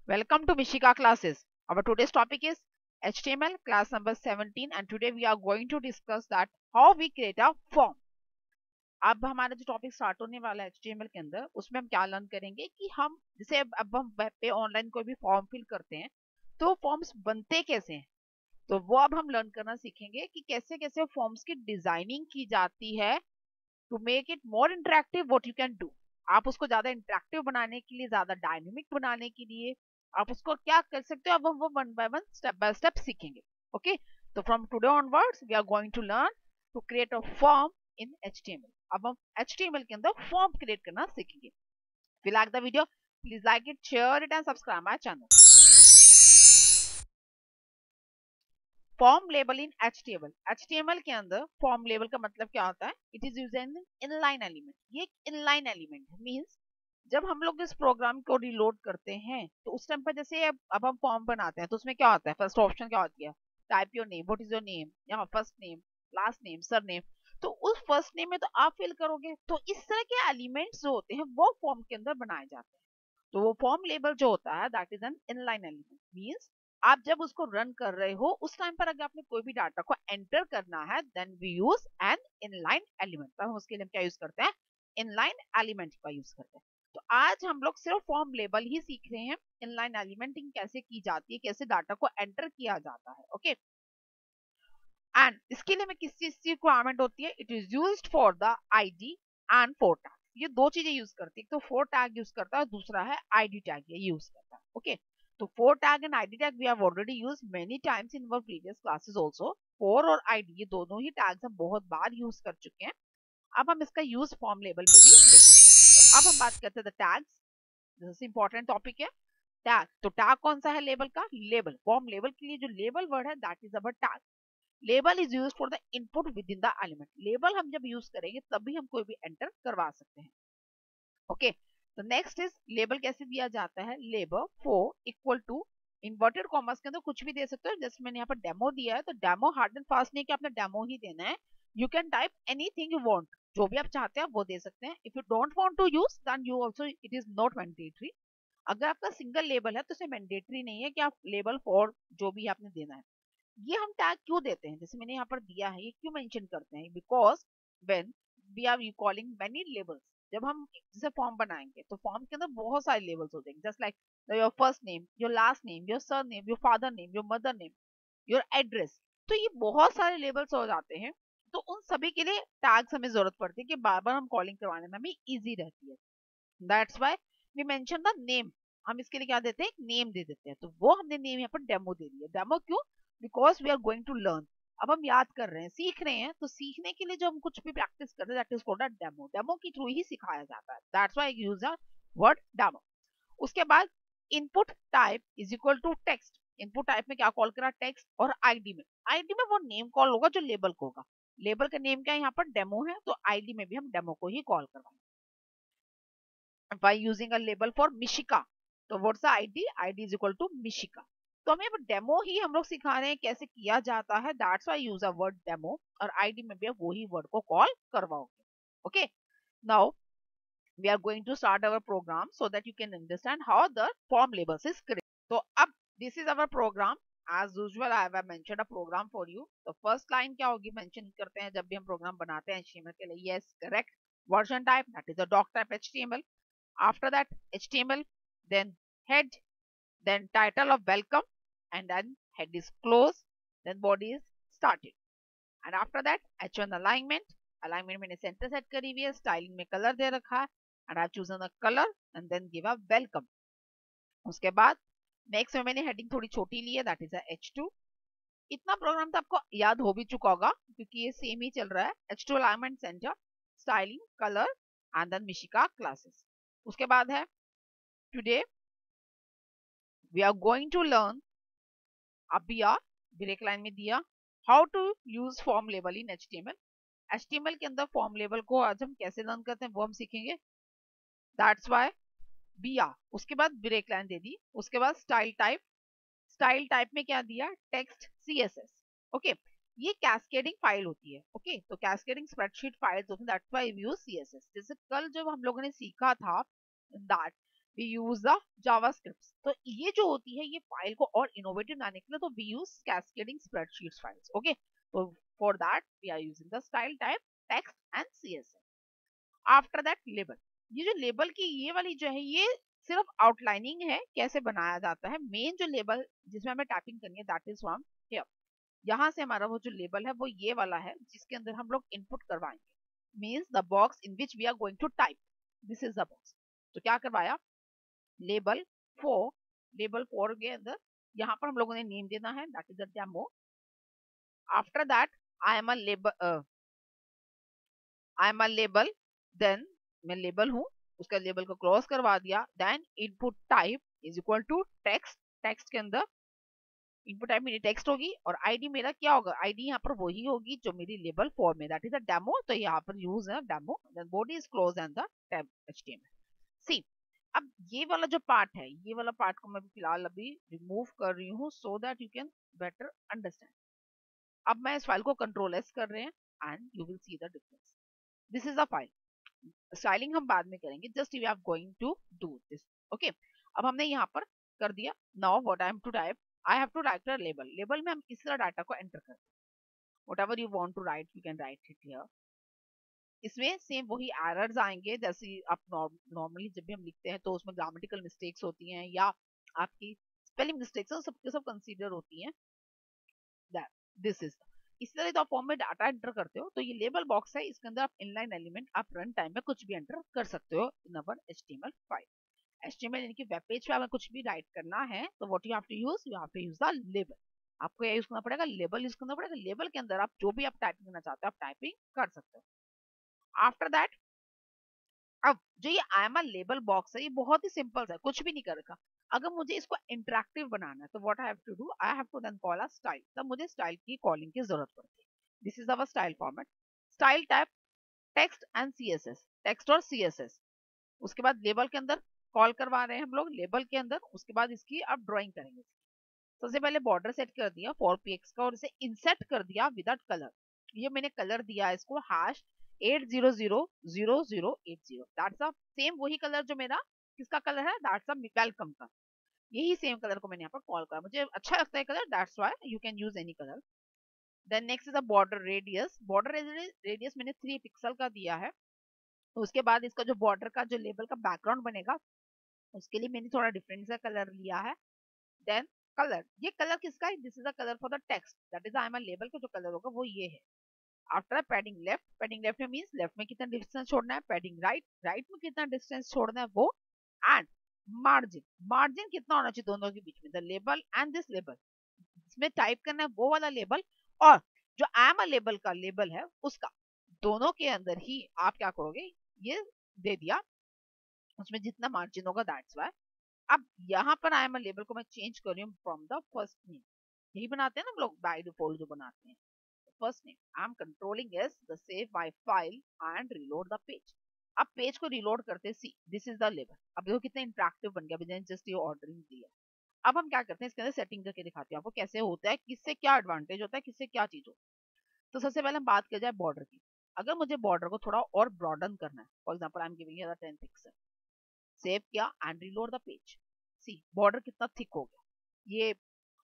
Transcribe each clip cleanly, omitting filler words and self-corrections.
Welcome to Mishika classes. Our today's topic is HTML class number 17 and today we are going to discuss that how we create a form. अब हमारा जो topic start होने वाला है HTML के अंदर उसमें हम क्या लर्न करेंगे कि हम जैसे अब हम वेब पे ऑनलाइन कोई भी फॉर्म फिल करते हैं तो फॉर्म्स बनते कैसे हैं, तो वो अब हम लर्न करना सीखेंगे कि कैसे कैसे फॉर्म्स की डिजाइनिंग की जाती है to make it more interactive what you can do. आप उसको ज्यादा इंटरेक्टिव बनाने के लिए, ज्यादा डायनेमिक बनाने के लिए आप उसको क्या कर सकते हो, अब हम वो one by one step by step सीखेंगे। ओके, तो from today onwards we are going to learn to create a form in HTML। अब हम HTML के अंदर फॉर्म क्रिएट करना सीखेंगे। If you like the video, please like it, share it and subscribe my channel. Form label in HTML। HTML के अंदर form label का मतलब क्या होता है? It is used in inline element. ये एक इनलाइन एलिमेंट है, मींस जब हम लोग इस प्रोग्राम को रिलोड करते हैं तो उस टाइम पर जैसे अब हम फॉर्म बनाते हैं तो उसमें क्या होता है, फर्स्ट ऑप्शन क्या होती है, type your name, what is your name, या first name, last name, surname. तो उस फर्स्ट नेम में तो आप फिल करोगे, तो इस तरह के एलिमेंट्स जो होते हैं वो फॉर्म के अंदर बनाए जाते हैं। तो वो फॉर्म लेबल जो होता है that is an inline element, means आप जब उसको रन कर रहे हो उस टाइम पर अगर आपने कोई भी डाटा को एंटर करना है then we use an inline element. तो हम उसके लिए क्या यूज करते हैं, इनलाइन एलिमेंट का यूज करते हैं। तो आज हम लोग सिर्फ फॉर्म लेबल ही सीख रहे हैं, इनलाइन एलिमेंटिंग कैसे की जाती है, कैसे डाटा को एंटर किया जाता है। ओके, एंड इसके लिए में किस चीज की रिक्वायरमेंट होती है, it is used for the ID and for tag. ये दो चीजें यूज करती है, तो फॉर टैग यूज करता है, दूसरा है आईडी टैग ये यूज करता है। ओके, तो for tag and ID tag we have already used many times in our previous classes also. For और आईडी ये दोनों ही टैग्स हम बहुत बार यूज कर चुके हैं। अब हम इसका यूज फॉर्म लेबल में भी देखेंगे। तो अब हम बात करते हैं टैग्स। दिस इंपॉर्टेंट टॉपिक है टैग। तो टैग कौन सा है लेबल का, लेबल फॉर्म लेबल के लिए जो लेबल वर्ड है that is our tag. Label is use for the input with in the element. Label हम जब यूज करेंगे तभी हम कोई भी एंटर करवा सकते हैं। ओके, तो नेक्स्ट इज लेबल कैसे दिया जाता है, label for equal to inverted commas के अंदर कुछ भी दे सकते हो। जैसे मैंने यहाँ पर डेमो दिया है तो डेमो हार्ड एंड फास्ट नहीं कि आपने डेमो ही देना है, you can type anything you want, जो भी आप चाहते हैं आप वो दे सकते हैं। If you don't want to use then you also, it is not mandatory. अगर आपका सिंगल लेबल है तो इसे मैंडेटरी नहीं है कि आप लेबल फॉर जो भी आपने देना है। ये हम टैग क्यों देते हैं, जैसे मैंने यहाँ पर दिया है, ये क्यों मेंशन करते हैं, because when we are calling many labels, जब हम जैसे फॉर्म बनाएंगे तो फॉर्म के अंदर बहुत सारे लेबल्स हो जाएंगे, just like your first name, your last name, your sir name, your father name, your mother name, your address. तो ये बहुत सारे लेबल्स हो जाते हैं, तो उन सभी के लिए टैग्स हमें जरूरत पड़ती है कि बार बार हम कॉलिंग करवाने में हमें इजी रहती है। That's why we mention the name. हम इसके लिए क्या देते हैं, एक नेम दे देते हैं। तो वो हमने नेम यहाँ पर डेमो दे दिया। डेमो क्यों, because we are going to learn. अब हम याद कर रहे हैं, सीख रहे हैं, तो सीखने के लिए जो हम कुछ भी प्रैक्टिस करते हैं that is called a demo. Demo के थ्रू ही सिखाया जाता है, that's why I use the word demo. उसके बाद input type is equal to text. Input type में क्या कॉल करा, टेक्स्ट। और आईडी में, आईडी में वो नेम कॉल होगा जो लेबल को होगा। लेबल का नेम क्या है, यहाँ पर डेमो है, तो आईडी में भी हम डेमो को ही कॉल करवाएंगे by using a label for Mishika। तो what's the ID, ID is equal to Mishika। तो हमें अब डेमो ही हम लोग सिखा रहे हैं कैसे किया जाता है, that's why use a word demo. और आईडी में भी आप वही वर्ड को कॉल करवाओगे। Okay, now we are going to start our program so that you can understand how the form labels is created। तो अब this is our program। as usual I have mentioned a program for you। तो first line क्या होगी, mention करते हैं जब भी हम प्रोग्राम बनाते हैं HTML के लिए, yes correct। version type that is a doc type HTML। after that HTML, then head, then title of welcome, and then head is closed, then body is started। and after that H1 alignment। alignment मैंने center set करी हुई है, styling में color दे रखा है, and I have chosen a color and then give a welcome। उसके बाद next में मैंने heading थोड़ी छोटी ली है, that is a H2। इतना प्रोग्राम तो आपको याद हो भी चुका होगा क्योंकि ये सेम ही चल रहा है। H2 alignment, center, styling, color, and then Mishika classes। उसके बाद है today we are going to learn, अभी ब्रेक लाइन में दिया, how to use form label in HTML। HTML के अंदर फॉर्म लेबल को आज हम कैसे लर्न करते हैं वो हम सीखेंगे, दैट्स व्हाई बिया। उसके बाद ब्रेक लाइन दे दी। उसके बाद स्टाइल टाइप, स्टाइल टाइप में क्या दिया, टेक्स्ट CSS। ओके, ये कैस्केडिंग फाइल होती है। ओके, तो कैस्केडिंग स्प्रेडशीट फाइल्स होती है, that's why we use CSS। जैसे कल जब हम लोगों ने सीखा था that we use the JavaScript. तो ये जो होती है ये फाइल को और इनोवेटिव बनाने के लिए तो we use cascading spreadsheets files. Okay, तो for that we are using the style type text and CSS. After that label, ये जो लेबल की ये वाली जो है ये सिर्फ आउटलाइनिंग है कैसे बनाया जाता है। मेन जो लेबल जिसमें हमें टाइपिंग करनी है दैट इज फ्रॉम हियर। यहाँ से हमारा वो जो लेबल है वो ये वाला है जिसके अंदर हम लोग इनपुट करवाएंगे, means the box in which we are going to type, this is the box. तो क्या करवाया, लेबल 4, लेबल 4 के अंदर यहाँ पर हम लोगों ने नेम देना है that is the demo. After that I am a label, I am a label, then मैं लेबल हूँ, उसका लेबल को क्रॉस करवा दिया। Then input type is equal to text, text के अंदर इनपुट टाइप मेरी टेक्स्ट होगी और आईडी मेरा क्या होगा, आईडी यहाँ पर वही होगी जो मेरी लेबल 4 में, दैट इज अ डेमो। तो यहाँ पर यूज है demo, then body is close and the tab HTML. See, अब ये वाला जो पार्ट है ये वाला पार्ट को मैं फिलहाल अभी रिमूव कर रही हूँ so that you can better understand. अब मैं इस फाइल को कंट्रोल एस कर रहे हैं and you will see the difference. This is the file, styling हम बाद में करेंगे, just we are going to do this. Okay, अब हमने यहाँ पर कर दिया। Now what I am to type, I have to write a label. Label में हम इस तरह डाटा को एंटर करते हैं, whatever you want to write you can write it here. इसमें सेम वही एरर्स आएंगे जैसे आप नॉर्मली जब भी हम लिखते हैं तो उसमें ग्रामेटिकल मिस्टेक्स होती हैं या आपकी स्पेलिंग मिस्टेक्स सबके सब कंसीडर होती हैं। दिस इज, इस तरह तो आप फॉर्म में डाटा एंटर करते हो तो ये लेबल बॉक्स है, इसके अंदर आप इनलाइन एलिमेंट आप रन टाइम में कुछ भी एंटर कर सकते हो इन अवर एचटीएमएल फाइल। एचटीएमएल यानी कि वेब पेज पे हमें कुछ भी राइट करना है तो what you have to use, you have to use the label. आपको यह यूज करना पड़ेगा, लेबल यूज करना पड़ेगा। लेबल के अंदर आप जो भी आप टाइपिंग करना चाहते हो आप टाइपिंग कर सकते हो। आफ्टर दैट, अब जो ये आई एम अ लेबल बॉक्स है ये बहुत ही सिंपल है, कुछ भी नहीं कर रखा। अगर मुझे इसको इंटरेक्टिव बनाना है तो what I have to do, I have to then call a style. तब मुझे स्टाइल की कॉलिंग की जरूरत पड़ती है। This is our style format, style type text and CSS, text और सीएसएस। उसके बाद लेबल के अंदर कॉल करवा रहे हैं हम लोग लेबल के अंदर, उसके बाद इसकी आप ड्राइंग करेंगे। सबसे पहले बॉर्डर सेट कर दिया 4px का और इसे इंसेट कर दिया विदाउट कलर। ये मैंने कलर दिया इसको हैश 8000080, दैट्स अ सेम वही कलर जो मेरा किसका कलर है, दैट्स अ वेलकम का। यही सेम कलर को मैंने यहाँ पर कॉल करा, मुझे अच्छा लगता है colour, that's why you can use any colour. Then next is a border radius, border radius मैंने 3 पिक्सल का दिया है। तो उसके बाद इसका जो बॉर्डर का जो लेबल का बैकग्राउंड बनेगा उसके लिए मैंने थोड़ा डिफरेंट सा कलर लिया है। देन कलर, ये कलर किसका है, this is a colour for the text, that is I am a label का जो कलर होगा वो ये है। After padding left, padding left में मींस लेफ्ट में कितना डिस्टेंस छोड़ना है, पैडिंग राइट, राइट में कितना डिस्टेंस छोड़ना है वो। एंड मार्जिन, मार्जिन कितना होना चाहिए दोनों के बीच में, the label and this label, इसमें टाइप करना है वो वाला लेबल और जो आई एम अ लेबल का लेबल है उसका, दोनों के अंदर ही आप क्या करोगे, ये दे दिया, उसमें जितना मार्जिन होगा दैट्स वाई। अब यहाँ पर आई एम अ लेबल को मैं चेंज कर रही हूँ फ्रॉम द फर्स्ट नेम, यही बनाते हैं ना हम लोग बाय डिफॉल्ट जो बनाते हैं first name. I am controlling S the save my file and reload the page. अब पेज को रीलोड करते सी, दिस इज द लेबल। अब देखो कितना इंटरेक्टिव बन गया, मैंने जस्ट ये ऑर्डरिंग दिया। अब हम क्या करते हैं इसके अंदर सेटिंग करके दिखाते हैं आपको कैसे होता है, किससे क्या एडवांटेज होता है, किससे क्या चीज होती है। तो सबसे पहले हम बात कर जाए बॉर्डर की। अगर मुझे बॉर्डर को थोड़ा और ब्रॉडन करना है, for example I am giving here 10 pixel, save किया and reload the page. See border कितना थिक हो गया ये।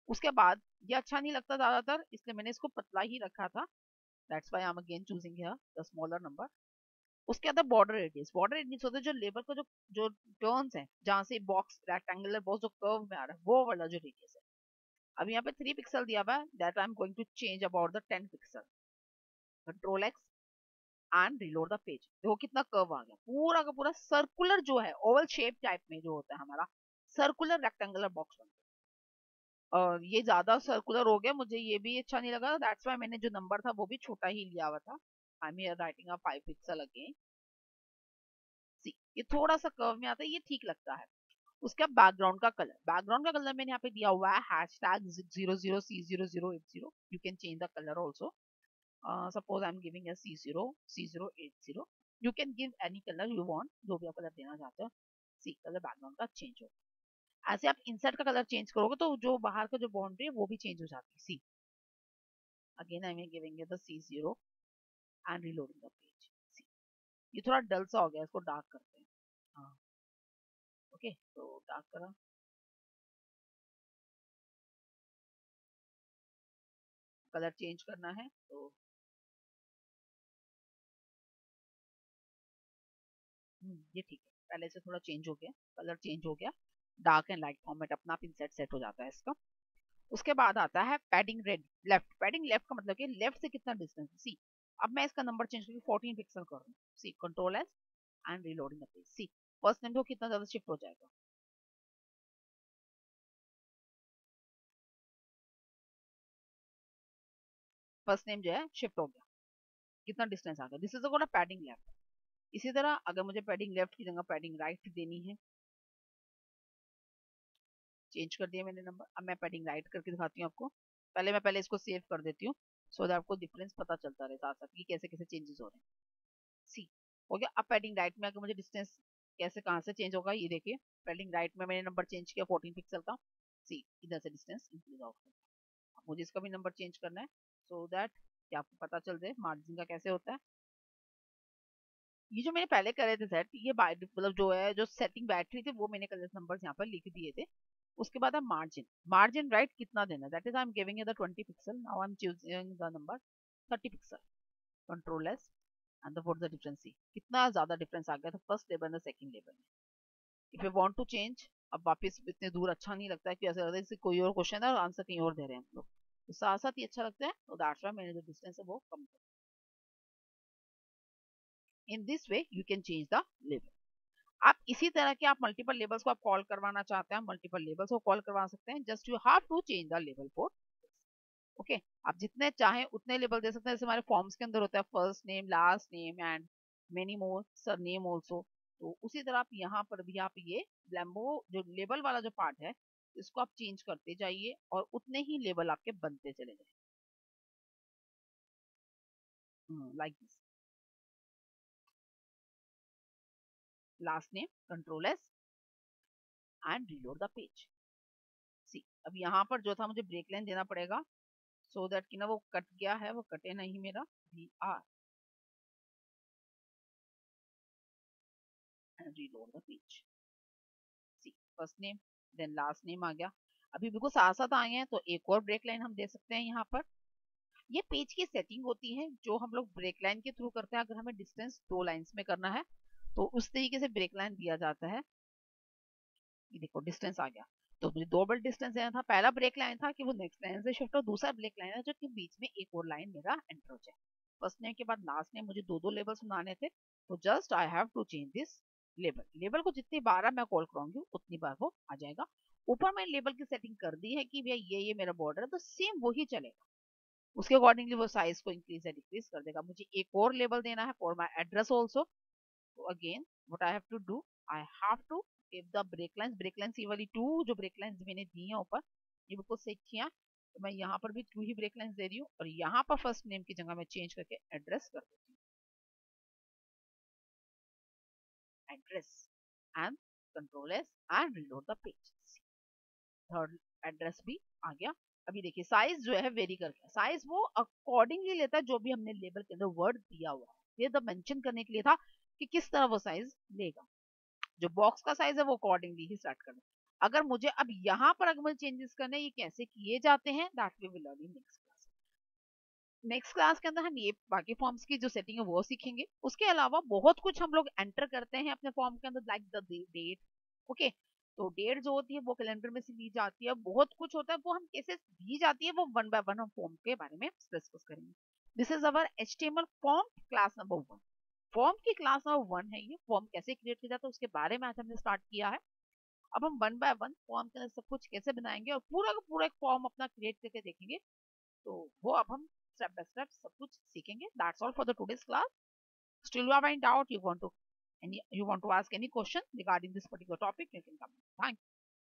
उसके बाद ये अच्छा नहीं लगता ज्यादातर, इसलिए मैंने इसको पतला ही रखा था, that's why I am again choosing here the smaller number. उसके अंदर बॉर्डर रेडियस, बॉर्डर रेडियस होता है जो लेबल को जो जो टर्न्स है जहां से बॉक्स रेक्टेंगुलर बॉक्स जो कर्व में आ रहा है वो वाला जो रेडियस है। अब यहाँ पे 3 पिक्सल दिया हुआ है, that I am going to change about the 10 pixel, control X and reload the page. देखो कितना कर्व आ गया, पूरा का पूरा सर्कुलर जो है ओवल शेप टाइप में जो होता है हमारा सर्कुलर रेक्टेंगुलर बॉक्स बनता है। और ये ज्यादा सर्कुलर हो गया, मुझे ये भी अच्छा नहीं लगा, दैट्स व्हाई मैंने जो नंबर था वो भी छोटा ही लिया हुआ था। I am here writing a 5 pixel again. See ये थोड़ा सा कर्व में आता है, ये ठीक लगता है। उसका बैकग्राउंड का कलर, बैकग्राउंड का कलर मैंने यहाँ पे दिया हुआ है hashtag 00C0080, you can change the colour also. Suppose I am giving a C0C080, you can give any colour you want, जो भी आप कलर देना चाहते हो। सी कलर बैकग्राउंड का चेंज हो, ऐसे आप इंसर्ट का कलर चेंज करोगे तो जो बाहर का जो बाउंड्री है वो भी चेंज हो जाती है। See again I am giving the C0 and reloading the page. See ये थोड़ा डल सा हो गया, इसको डार्क करते हैं। हाँ ओके, तो डार्क करा, कलर चेंज करना है तो ये ठीक है, पहले से थोड़ा चेंज हो गया, कलर चेंज हो गया, डार्क एंड लाइट फॉर्मेट अपना पिन सेट हो जाता है इसका। उसके बाद आता है padding red left. Padding left का मतलब कि लेफ्ट से कितना डिस्टेंस, सी अब मैं इसका नंबर चेंज करके 14 पिक्सल कर रहा हूँ, see control S and reloading the page, see first name को कितना ज्यादा शिफ्ट हो जाएगा, फर्स्ट नेम जो है शिफ्ट हो गया, कितना डिस्टेंस आ गया, this is a padding left. इसी तरह अगर मुझे पैडिंग लेफ्ट की जगह पैडिंग राइट देनी है, चेंज कर दिया मैंने नंबर, अब मैं पैडिंग राइट करके दिखाती हूँ आपको। पहले इसको सेव कर देती हूँ सो दैट आपको डिफरेंस पता चलता रहे साथ साथ कि कैसे कैसे चेंजेस हो रहे हैं। सी हो गया। अब पैडिंग राइट में अगर मुझे डिस्टेंस कैसे कहाँ से चेंज होगा, ये देखिए पैडिंग राइट में मैंने नंबर चेंज किया 14 पिक्सल का, सी इधर से डिस्टेंस इंक्रीज आउट होगा। मुझे इसका भी नंबर चेंज करना है सो दैट कि आपको पता चल जाए मार्जिन का कैसे होता है। ये जो मैंने पहले करे थे सेट, ये मतलब जो है जो सेटिंग बैटरी थी वो मैंने कलर नंबर्स यहाँ पर लिख दिए थे। उसके बाद है मार्जिन, मार्जिन राइट कितना देना, that is I am giving you the 20 pixel, now I am choosing the number 30 pixel, control S and the what the difference, see कितना ज्यादा डिफरेंस आ गया था फर्स्ट लेवल और सेकंड लेवल में। If you want to change, अब वापस इतने दूर अच्छा नहीं लगता है कि ऐसा लगता है जैसे कोई और क्वेश्चन है और आंसर कहीं और दे रहे हैं हम लोग, तो साथ साथ ही अच्छा लगता है, तो दैट्स व्हाई मैंने जो डिस्टेंस है वो कम कर, in this way you can change the level. आप इसी तरह के आप मल्टीपल लेबल्स को आप कॉल करवाना चाहते हैं, मल्टीपल लेबल्स को कॉल करवा सकते हैं, just you have to change the label for, okay. आप जितने चाहें उतने लेबल दे सकते हैं, जैसे हमारे फॉर्म्स के अंदर होता है first name last name and many more sir name also, तो उसी तरह आप यहाँ पर भी आप ये ब्लैम्बो जो लेबल वाला जो पार्ट है इसको आप चेंज करते जाइए और उतने ही लेबल आपके बनते चले जाए, like this, last name control S and reload the page, see अब यहाँ पर जो था मुझे ब्रेक लाइन देना पड़ेगा सो दैट कि ना वो कट गया है, वो कटे नहीं मेरा, we are and reload the page, see first name then last name आ गया। अभी बिल्कुल साथ साथ आए हैं तो एक और ब्रेक लाइन हम दे सकते हैं यहाँ पर। ये पेज की सेटिंग होती है जो हम लोग ब्रेक लाइन के थ्रू करते हैं, अगर हमें डिस्टेंस 2 लाइन्स में करना है तो उस तरीके से ब्रेक लाइन दिया जाता है। ये देखो डिस्टेंस आ गया, तो मुझे दो बल डिस्टेंस देना था, पहला ब्रेक लाइन था कि वो नेक्स्ट लाइन से शिफ्ट हो, दूसरा ब्रेक लाइन है जो कि बीच में एक और लाइन मेरा एंटर हो जाए। फर्स्ट नेम के बाद लास्ट नेम मुझे दो दो लेबल सुनाने थे, तो just I have to change this label, label को जितनी बार मैं कॉल कराऊंगी उतनी बार वो आ जाएगा। ऊपर मैंने लेबल की सेटिंग कर दी है कि भैया ये मेरा बॉर्डर है, तो सेम वही चलेगा, उसके अकॉर्डिंगली वो साइज को इंक्रीज या डिक्रीज कर देगा। मुझे एक और लेबल देना है फॉर माई एड्रेस ऑल्सो, तो again what I have to do, I have to give the break lines, ये वाली टू जो ब्रेक लाइंस मैंने दी है ऊपर ये बिल्कुल सेट किया, तो मैं यहाँ पर भी टू ही ब्रेक लाइंस दे रही हूँ और यहाँ पर फर्स्ट नेम की जगह मैं चेंज करके एड्रेस कर देती हूँ, address and control S and reload the page, third address भी आ गया। अभी देखिए साइज जो है वेरी करके, साइज वो अकॉर्डिंगली लेता है जो भी हमने लेबल के अंदर वर्ड दिया हुआ है, ये तो मेंशन करने के लिए था कि किस तरह वो साइज लेगा, जो बॉक्स का साइज है वो अकॉर्डिंगली ही स्टार्ट करना। अगर मुझे अब यहाँ पर अगर मुझे चेंजेस करने ये कैसे किए जाते हैं, that we will learn in next class. Next class के अंदर हम ये बाकी फॉर्म्स की जो सेटिंग है वो सीखेंगे, उसके अलावा बहुत कुछ हम लोग एंटर करते हैं अपने फॉर्म के अंदर, लाइक द डेट, ओके। तो डेट जो होती है वो कैलेंडर में से ली जाती है, बहुत कुछ होता है वो हम कैसे दी जाती है वो वन बाय वन हम फॉर्म के बारे में डिस्कस करेंगे। This is our HTML form class number 1, form की क्लास नंबर 1 है ये, फॉर्म कैसे क्रिएट किया जाता है उसके बारे में आज हमने स्टार्ट किया है। अब हम वन बाय वन फॉर्म के अंदर सब कुछ कैसे बनाएंगे और पूरा का पूरा एक फॉर्म अपना क्रिएट करके देखेंगे, तो वो अब हम स्टेप बाय स्टेप सब कुछ सीखेंगे। That's all for the today's class. Still you have any doubt, you want to ask any question regarding this particular topic, you can come. Thank you.